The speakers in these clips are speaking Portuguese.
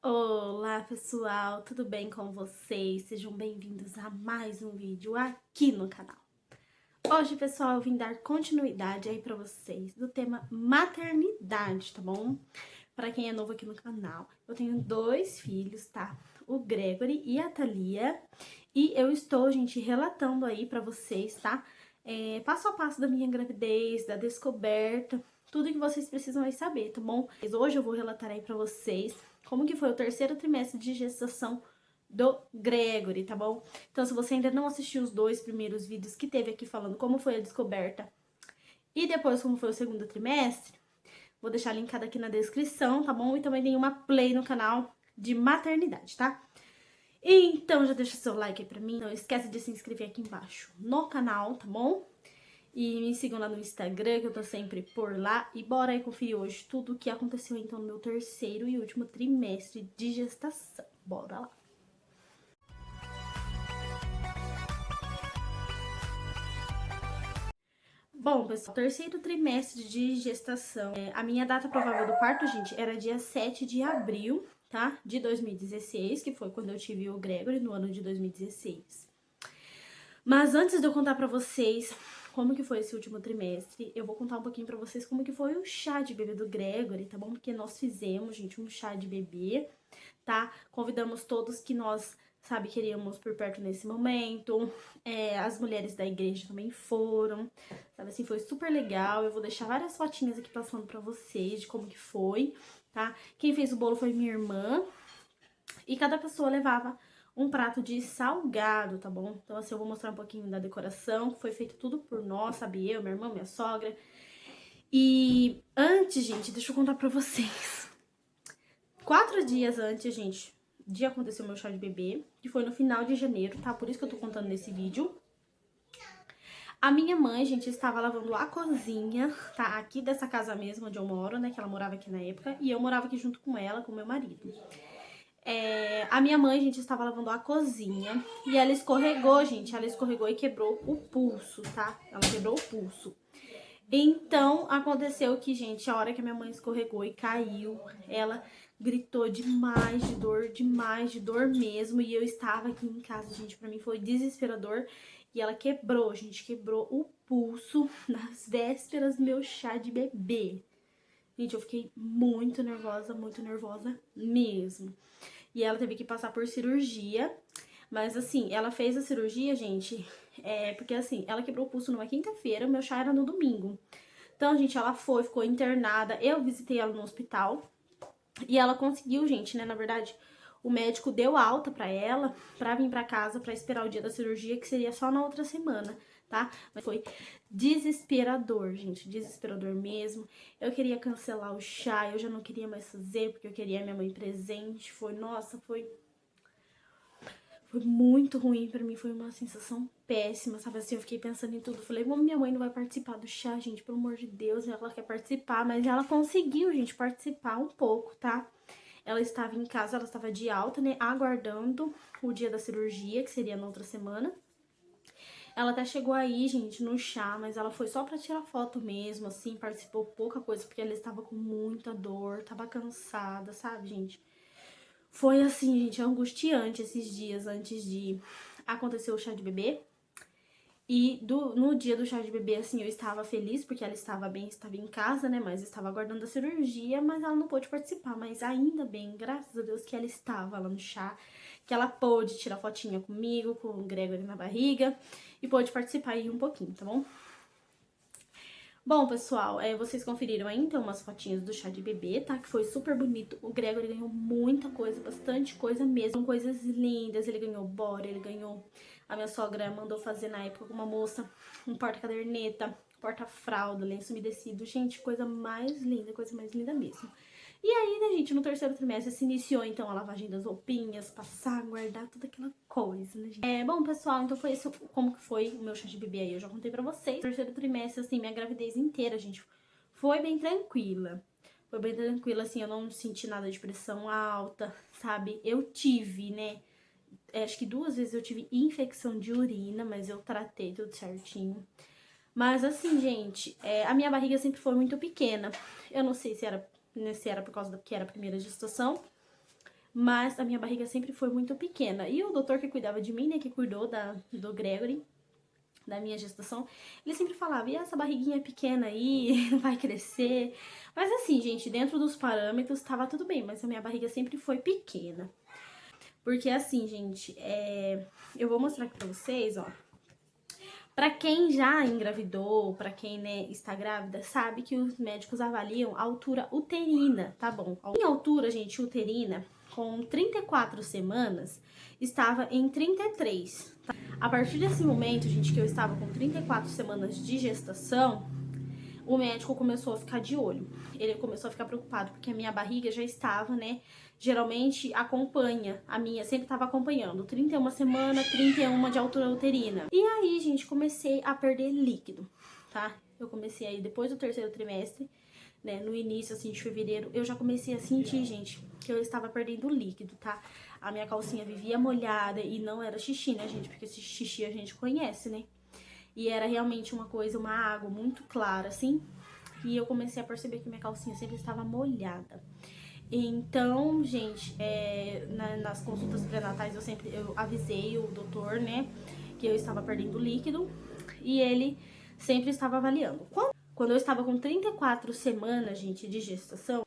Olá pessoal, tudo bem com vocês? Sejam bem-vindos a mais um vídeo aqui no canal. Hoje, pessoal, eu vim dar continuidade aí pra vocês do tema maternidade, tá bom? Pra quem é novo aqui no canal, eu tenho dois filhos, tá? O Gregory e a Thalia. E eu estou, gente, relatando aí pra vocês, tá? Passo a passo da minha gravidez, da descoberta, tudo que vocês precisam aí saber, tá bom? Hoje eu vou relatar aí pra vocês como que foi o terceiro trimestre de gestação do Gregory, tá bom? Então, se você ainda não assistiu os dois primeiros vídeos que teve aqui falando como foi a descoberta e depois como foi o segundo trimestre, vou deixar linkado aqui na descrição, tá bom? E também tem uma play no canal de maternidade, tá? Então, já deixa seu like aí pra mim. Não esquece de se inscrever aqui embaixo no canal, tá bom? E me sigam lá no Instagram, que eu tô sempre por lá. E bora aí conferir hoje tudo o que aconteceu, então, no meu terceiro e último trimestre de gestação. Bora lá! Bom, pessoal, terceiro trimestre de gestação. A minha data provável do parto, gente, era dia 7 de abril, tá? De 2016, que foi quando eu tive o Gregory, no ano de 2016. Mas antes de eu contar pra vocês como que foi esse último trimestre, eu vou contar um pouquinho pra vocês como que foi o chá de bebê do Gregory, tá bom? Porque nós fizemos, gente, um chá de bebê, tá? Convidamos todos que nós, sabe, queríamos por perto nesse momento. As mulheres da igreja também foram, sabe assim, foi super legal. Eu vou deixar várias fotinhas aqui passando pra vocês de como que foi, tá? Quem fez o bolo foi minha irmã e cada pessoa levava um prato de salgado, tá bom? Então, assim, eu vou mostrar um pouquinho da decoração, que foi feito tudo por nós, sabe? Eu, minha irmã, minha sogra. E antes, gente, deixa eu contar pra vocês. 4 dias antes, gente, de acontecer o meu chá de bebê, que foi no final de janeiro, tá? Por isso que eu tô contando nesse vídeo. A minha mãe, gente, estava lavando a cozinha, tá? Aqui dessa casa mesmo, onde eu moro, né? Que ela morava aqui na época. E eu morava aqui junto com ela, com meu marido. A minha mãe, gente, estava lavando a cozinha e ela escorregou, gente. Ela escorregou e quebrou o pulso, tá? Ela quebrou o pulso. Então, aconteceu que, gente, a hora que a minha mãe escorregou e caiu, ela gritou demais de dor mesmo. E eu estava aqui em casa, gente, pra mim foi desesperador. E ela quebrou, gente, quebrou o pulso nas vésperas do meu chá de bebê. Gente, eu fiquei muito nervosa mesmo. E ela teve que passar por cirurgia. Mas assim, ela fez a cirurgia, gente, porque assim, ela quebrou o pulso numa quinta-feira, meu chá era no domingo. Então, gente, ela foi, ficou internada. Eu visitei ela no hospital. E ela conseguiu, gente, né? Na verdade, o médico deu alta pra vir pra casa pra esperar o dia da cirurgia, que seria só na outra semana, tá? Mas foi desesperador, gente, desesperador mesmo. Eu queria cancelar o chá, eu já não queria mais fazer, porque eu queria minha mãe presente. Nossa, foi muito ruim pra mim, foi uma sensação péssima, sabe assim, eu fiquei pensando em tudo, falei, minha mãe não vai participar do chá, gente, pelo amor de Deus, ela quer participar, mas ela conseguiu, gente, participar um pouco, tá? Ela estava em casa, ela estava de alta, né, aguardando o dia da cirurgia, que seria na outra semana. Ela até chegou aí, gente, no chá, mas ela foi só pra tirar foto mesmo, assim, participou pouca coisa, porque ela estava com muita dor, tava cansada, sabe, gente? Foi assim, gente, angustiante esses dias antes de acontecer o chá de bebê. E no dia do chá de bebê, assim, eu estava feliz porque ela estava bem, estava em casa, né? Mas estava aguardando a cirurgia, mas ela não pôde participar. Mas ainda bem, graças a Deus, que ela estava lá no chá, que ela pôde tirar fotinha comigo, com o Gregory na barriga, e pôde participar aí um pouquinho, tá bom? Bom, pessoal, vocês conferiram aí, então, umas fotinhas do chá de bebê, tá? Que foi super bonito. O Gregory ganhou muita coisa, bastante coisa mesmo. Coisas lindas, ele ganhou bora, ele ganhou... A minha sogra mandou fazer na época com uma moça um porta-caderneta, porta-fralda, lenço umedecido. Gente, coisa mais linda mesmo. E aí, né, gente, no terceiro trimestre se iniciou, então, a lavagem das roupinhas, passar, guardar, toda aquela coisa, né, gente? Bom, pessoal, então foi isso, como que foi o meu chá de bebê aí, eu já contei pra vocês. No terceiro trimestre, assim, minha gravidez inteira, gente, foi bem tranquila. Foi bem tranquila, assim, eu não senti nada de pressão alta, sabe? Eu tive, né, acho que 2 vezes eu tive infecção de urina, mas eu tratei tudo certinho. Mas assim, gente, a minha barriga sempre foi muito pequena. Eu não sei se era por causa que era a primeira gestação, mas a minha barriga sempre foi muito pequena. E o doutor que cuidava de mim, né, que cuidou do Gregory, da minha gestação, ele sempre falava, e essa barriguinha pequena aí, vai crescer? Mas assim, gente, dentro dos parâmetros tava tudo bem, mas a minha barriga sempre foi pequena. Porque assim, gente, eu vou mostrar aqui pra vocês, ó. Pra quem já engravidou, pra quem, né, está grávida, sabe que os médicos avaliam a altura uterina, tá bom? A minha altura, gente, uterina, com 34 semanas, estava em 33, tá? A partir desse momento, gente, que eu estava com 34 semanas de gestação, o médico começou a ficar de olho. Ele começou a ficar preocupado, porque a minha barriga já estava, né, geralmente acompanha, a minha sempre estava acompanhando, 31 semana, 31 de altura uterina. E aí, gente, comecei a perder líquido, tá? Eu comecei aí depois do terceiro trimestre, né, no início, assim, de fevereiro, eu já comecei a sentir, gente, que eu estava perdendo líquido, tá? A minha calcinha vivia molhada e não era xixi, né, gente? Porque esse xixi a gente conhece, né? E era realmente uma coisa, uma água muito clara, assim. E eu comecei a perceber que minha calcinha sempre estava molhada. Então, gente, nas consultas pré-natais eu avisei o doutor, né, que eu estava perdendo líquido. E ele sempre estava avaliando. Quando eu estava com 34 semanas, gente, de gestação,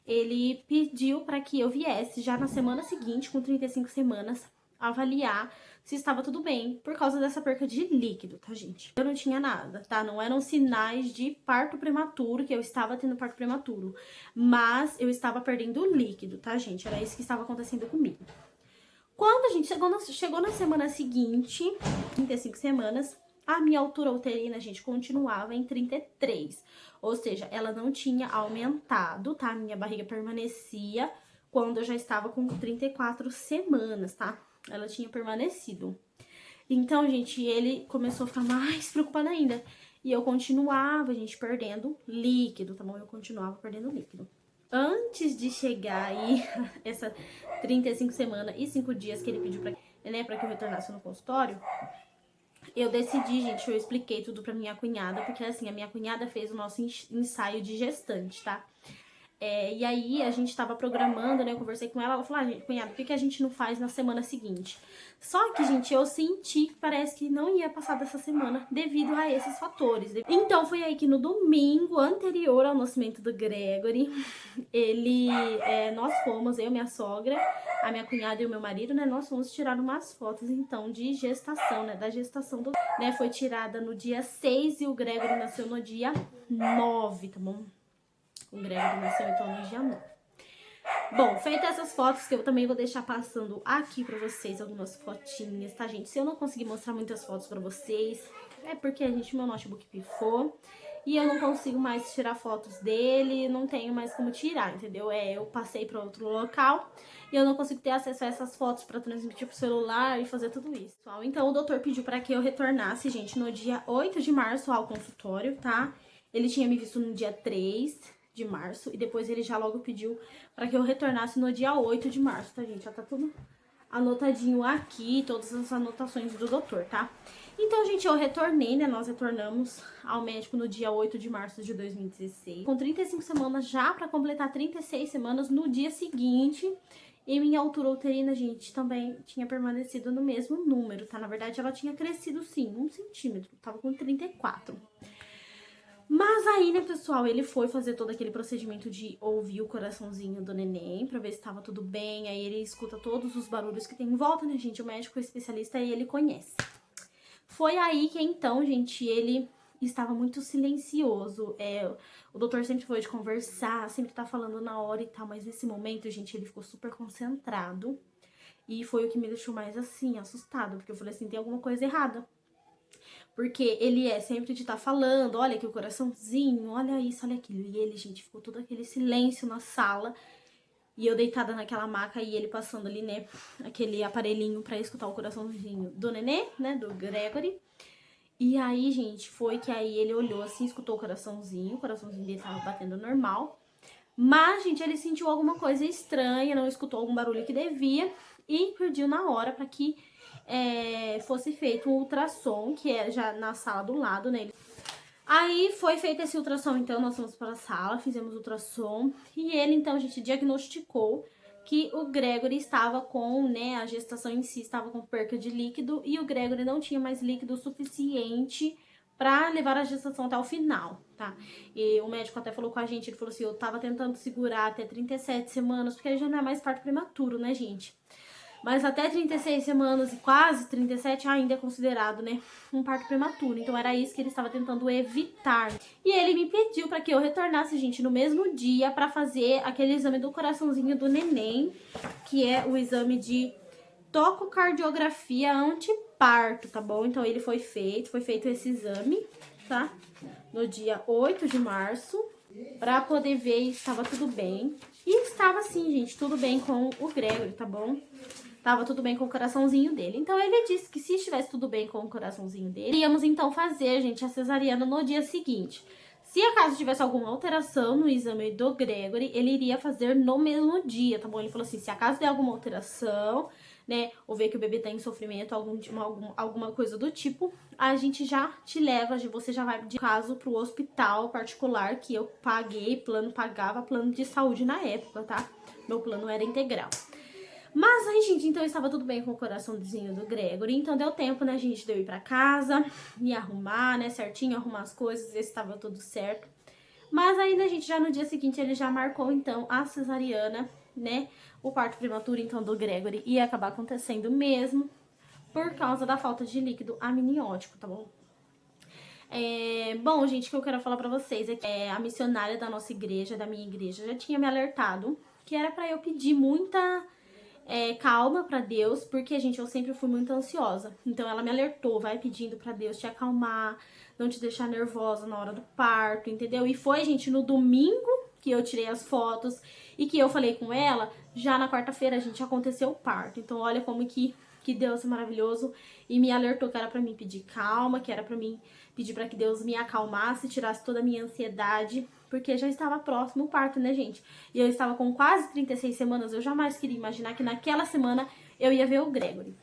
ele pediu para que eu viesse já na semana seguinte, com 35 semanas, avaliar se estava tudo bem, por causa dessa perca de líquido, tá, gente? Eu não tinha nada, tá? Não eram sinais de parto prematuro, que eu estava tendo parto prematuro, mas eu estava perdendo líquido, tá, gente? Era isso que estava acontecendo comigo. Quando a gente chegou na semana seguinte, 35 semanas, a minha altura uterina, gente, continuava em 33. Ou seja, ela não tinha aumentado, tá? Minha barriga permanecia quando eu já estava com 34 semanas, tá? Ela tinha permanecido. Então, gente, ele começou a ficar mais preocupado ainda. E eu continuava, gente, perdendo líquido, tá bom? Eu continuava perdendo líquido. Antes de chegar aí, essa 35 semanas e 5 dias que ele pediu pra que eu retornasse no consultório, eu decidi, gente, eu expliquei tudo pra minha cunhada, porque assim, a minha cunhada fez o nosso ensaio de gestante, tá? E aí a gente tava programando, né? Eu conversei com ela, ela falou, gente, cunhada, por que a gente não faz na semana seguinte? Só que, gente, eu senti que parece que não ia passar dessa semana devido a esses fatores. Então foi aí que no domingo anterior ao nascimento do Gregory, nós fomos, eu, minha sogra, a minha cunhada e o meu marido, né? Nós fomos tirar umas fotos, então, de gestação, né? Da gestação do... né, foi tirada no dia 6 e o Gregory nasceu no dia 9, tá bom? O Gregory nasceu então no dia 9. Bom, feitas essas fotos, que eu também vou deixar passando aqui pra vocês algumas fotinhas, tá, gente? Se eu não conseguir mostrar muitas fotos pra vocês, é porque, gente, meu notebook pifou e eu não consigo mais tirar fotos dele, não tenho mais como tirar, entendeu? Eu passei pra outro local e eu não consigo ter acesso a essas fotos pra transmitir pro celular e fazer tudo isso. Então, o doutor pediu pra que eu retornasse, gente, no dia 8 de março ao consultório, tá? Ele tinha me visto no dia 3 de março, e depois ele já logo pediu para que eu retornasse no dia 8 de março, tá, gente? Já tá tudo anotadinho aqui, todas as anotações do doutor, tá? Então, gente, eu retornei, né? Nós retornamos ao médico no dia 8 de março de 2016, com 35 semanas, já para completar 36 semanas no dia seguinte. E minha altura uterina, gente, também tinha permanecido no mesmo número, tá? Na verdade, ela tinha crescido, sim, 1 centímetro, tava com 34. Mas aí, né, pessoal, ele foi fazer todo aquele procedimento de ouvir o coraçãozinho do neném pra ver se tava tudo bem. Aí ele escuta todos os barulhos que tem em volta, né, gente? O médico é especialista e ele conhece. Foi aí que, então, gente, ele estava muito silencioso. O doutor sempre foi de conversar, sempre tá falando na hora e tal. Mas nesse momento, gente, ele ficou super concentrado. E foi o que me deixou mais, assim, assustada. Porque eu falei assim, tem alguma coisa errada. Porque ele sempre de estar falando, olha aqui o coraçãozinho, olha isso, olha aquilo. E ele, gente, ficou todo aquele silêncio na sala. E eu deitada naquela maca e ele passando ali, né, aquele aparelhinho pra escutar o coraçãozinho do nenê, né, do Gregory. E aí, gente, foi que aí ele olhou assim, escutou o coraçãozinho dele tava batendo normal. Mas, gente, ele sentiu alguma coisa estranha, não escutou algum barulho que devia e pediu na hora pra que fosse feito um ultrassom, que é já na sala do lado, né? Aí foi feito esse ultrassom, então nós fomos para a sala, fizemos o ultrassom e ele, então, a gente diagnosticou que o Gregory estava com, né, a gestação em si estava com perca de líquido e o Gregory não tinha mais líquido suficiente pra levar a gestação até o final, tá? E o médico até falou com a gente, ele falou assim, eu tava tentando segurar até 37 semanas, porque aí já não é mais parto prematuro, né, gente? Mas até 36 semanas e quase 37 ainda é considerado, né, um parto prematuro. Então era isso que ele estava tentando evitar. E ele me pediu para que eu retornasse, gente, no mesmo dia para fazer aquele exame do coraçãozinho do neném, que é o exame de tococardiografia anteparto, tá bom? Então ele foi feito esse exame, tá? No dia 8 de março, para poder ver se estava tudo bem. E estava sim, gente, tudo bem com o Gregory, tá bom? Tava tudo bem com o coraçãozinho dele. Então, ele disse que se estivesse tudo bem com o coraçãozinho dele, iríamos então fazer, gente, a cesariana no dia seguinte. Se acaso tivesse alguma alteração no exame do Gregory, ele iria fazer no mesmo dia, tá bom? Ele falou assim, se acaso der alguma alteração, né, ou ver que o bebê tá em sofrimento, alguma coisa do tipo, a gente já te leva, você já vai de caso pro hospital particular que eu paguei, pagava plano de saúde na época, tá? Meu plano era integral. Mas aí, gente, então estava tudo bem com o coraçãozinho do Gregory, então deu tempo, né, gente, de eu ir pra casa, me arrumar, né, certinho, arrumar as coisas, ver se estava tudo certo. Mas aí, né, gente, já no dia seguinte ele já marcou, então, a cesariana, né, o parto prematuro, então, do Gregory ia acabar acontecendo mesmo, por causa da falta de líquido amniótico, tá bom? Bom, gente, o que eu quero falar pra vocês é que a missionária da nossa igreja, da minha igreja, já tinha me alertado que era pra eu pedir muita calma pra Deus, porque, gente, eu sempre fui muito ansiosa. Então ela me alertou, vai pedindo pra Deus te acalmar, não te deixar nervosa na hora do parto, entendeu? E foi, gente, no domingo que eu tirei as fotos e que eu falei com ela, já na quarta-feira, gente, aconteceu o parto. Então olha como que Deus é maravilhoso e me alertou que era pra mim pedir calma, que era pra mim pedir pra que Deus me acalmasse, tirasse toda a minha ansiedade, porque já estava próximo o parto, né, gente? E eu estava com quase 36 semanas, eu jamais queria imaginar que naquela semana eu ia ver o Gregory.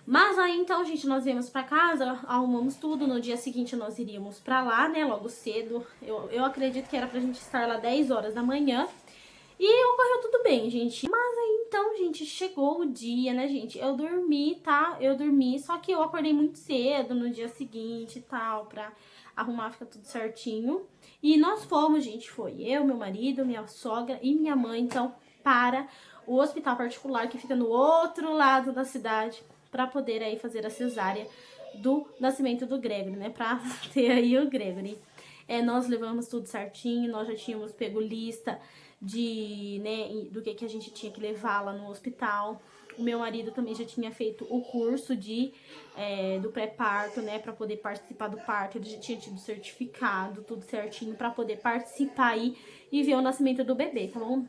Mas aí, então, gente, nós viemos pra casa, arrumamos tudo, no dia seguinte nós iríamos pra lá, né, logo cedo. Eu acredito que era pra gente estar lá 10 horas da manhã. E ocorreu tudo bem, gente. Mas aí, então, gente, chegou o dia, né, gente? Eu dormi, tá? Eu dormi, só que eu acordei muito cedo no dia seguinte e tal, pra arrumar, ficar tudo certinho. E nós fomos, gente, foi eu, meu marido, minha sogra e minha mãe, então, para o hospital particular que fica no outro lado da cidade, pra poder aí fazer a cesárea do nascimento do Gregory, né? Pra ter aí o Gregory. Nós levamos tudo certinho, nós já tínhamos pego lista né, do que a gente tinha que levar lá no hospital. O meu marido também já tinha feito o curso do pré-parto, né, para poder participar do parto. Ele já tinha tido certificado, tudo certinho, para poder participar aí e ver o nascimento do bebê, tá bom?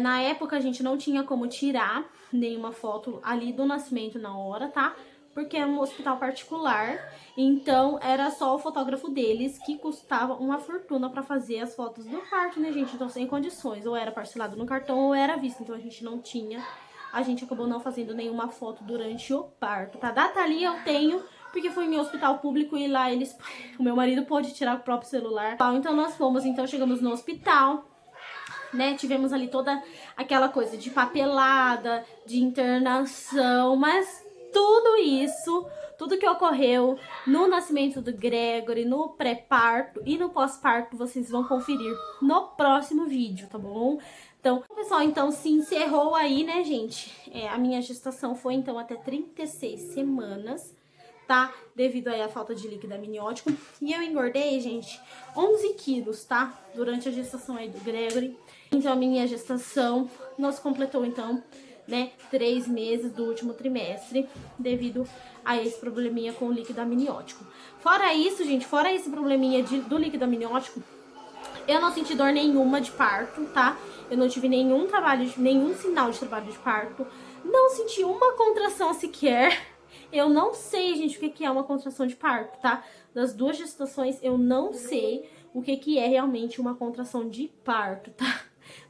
Na época a gente não tinha como tirar nenhuma foto ali do nascimento na hora, tá? Porque é um hospital particular, então era só o fotógrafo deles que custava uma fortuna pra fazer as fotos do parto, né, gente? Então sem condições, ou era parcelado no cartão ou era à vista, então a gente não tinha, a gente acabou não fazendo nenhuma foto durante o parto, tá? Da Thalia eu tenho, porque foi em hospital público e lá o meu marido pôde tirar o próprio celular. Então nós fomos, então chegamos no hospital, né, tivemos ali toda aquela coisa de papelada, de internação, mas tudo isso, tudo que ocorreu no nascimento do Gregory, no pré-parto e no pós-parto, vocês vão conferir no próximo vídeo, tá bom? Então, pessoal, então se encerrou aí, né, gente? A minha gestação foi, então, até 36 semanas, tá? Devido aí à falta de líquido amniótico. E eu engordei, gente, 11 quilos, tá? Durante a gestação aí do Gregory. Então, a minha gestação nos completou, então, né, 3 meses do último trimestre, devido a esse probleminha com o líquido amniótico. Fora isso, gente, fora esse probleminha do líquido amniótico, eu não senti dor nenhuma de parto, tá? Eu não tive nenhum sinal de trabalho de parto. Não senti uma contração sequer. Eu não sei, gente, o que é uma contração de parto, tá? Das duas gestações, eu não sei o que é realmente uma contração de parto, tá?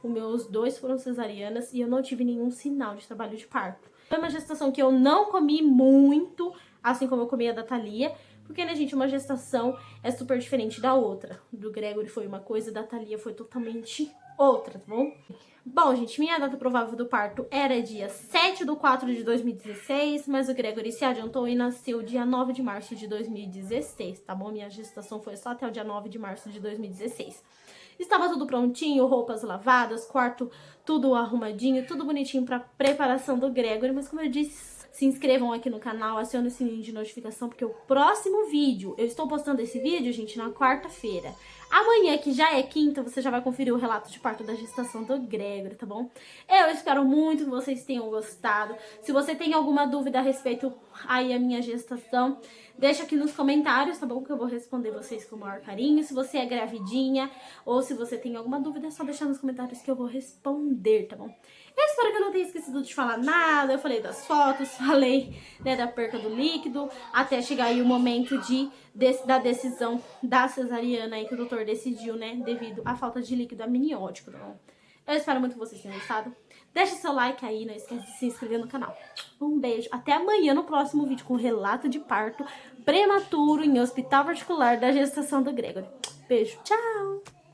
Os meus dois foram cesarianas e eu não tive nenhum sinal de trabalho de parto. Foi uma gestação que eu não comi muito, assim como eu comia da Thalia, porque, né, gente, uma gestação é super diferente da outra. Do Gregory foi uma coisa, da Thalia foi totalmente outra, tá bom? Bom, gente, minha data provável do parto era dia 7/4/2016, mas o Gregory se adiantou e nasceu dia 9 de março de 2016, tá bom? Minha gestação foi só até o dia 9 de março de 2016. Estava tudo prontinho, roupas lavadas, quarto tudo arrumadinho, tudo bonitinho pra preparação do Gregory, mas como eu disse, se inscrevam aqui no canal, acionem o sininho de notificação, porque o próximo vídeo, eu estou postando esse vídeo, gente, na quarta-feira. Amanhã, que já é quinta, você já vai conferir o relato de parto da gestação do Gregory, tá bom? Eu espero muito que vocês tenham gostado. Se você tem alguma dúvida a respeito aí a minha gestação, deixa aqui nos comentários, tá bom? Que eu vou responder vocês com o maior carinho. Se você é gravidinha ou se você tem alguma dúvida, é só deixar nos comentários que eu vou responder, tá bom? Eu espero que eu não tenha esquecido de falar nada. Eu falei das fotos, falei, né, da perca do líquido, até chegar aí o momento da decisão da cesariana aí que o doutor decidiu, né, devido à falta de líquido amniótico, tá bom? Eu espero muito que vocês tenham gostado. Deixa seu like aí, não esquece de se inscrever no canal. Um beijo, até amanhã no próximo vídeo com relato de parto prematuro em hospital particular da gestação do Gregory. Beijo, tchau!